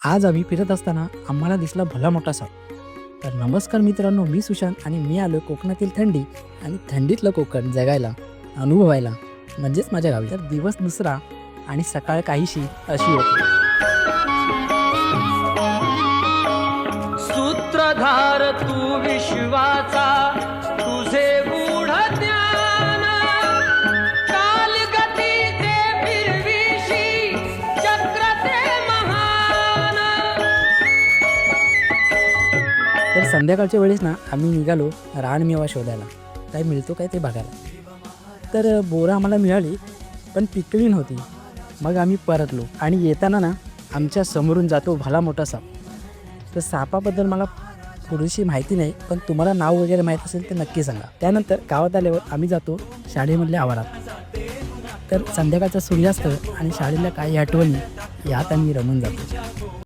आज आम्ही फिरत असताना आम्हाला दिसला भला मोठा साप. तर नमस्कार मित्रांनो, मी सुशांत आणि मी आलो कोकणातील थंडी आणि थंडीतलं कोकण जगायला, अनुभवायला, म्हणजेच माझ्या गावी. तर दिवस दुसरा आणि सकाळ काहीशी अशी होती. सूत्रधार तू विश्वाचा, तुझे गूढ ज्ञान कालगतीचे फिरविशी चक्र ते महान. तर संध्याकाळच्या वेळेस ना आम्ही निघालो रानमेवा शोधायला, काय मिळतो काय ते बघायला. तर बोरं आम्हाला मिळाली पण पिकली नव्हती. मग आम्ही परतलो आणि येताना ना आमच्या समोरून जातो भला मोठा साप. तर सापाबद्दल मला थोडीशी माहिती नाही, पण तुम्हाला नाव वगैरे माहीत असेल तर नक्की सांगा. त्यानंतर गावात आल्यावर आम्ही जातो शाळेमधल्या आवारात. तर संध्याकाळचा सूर्यास्त आणि शाळेतल्या काही आठवणी यात आम्ही रमून जातो.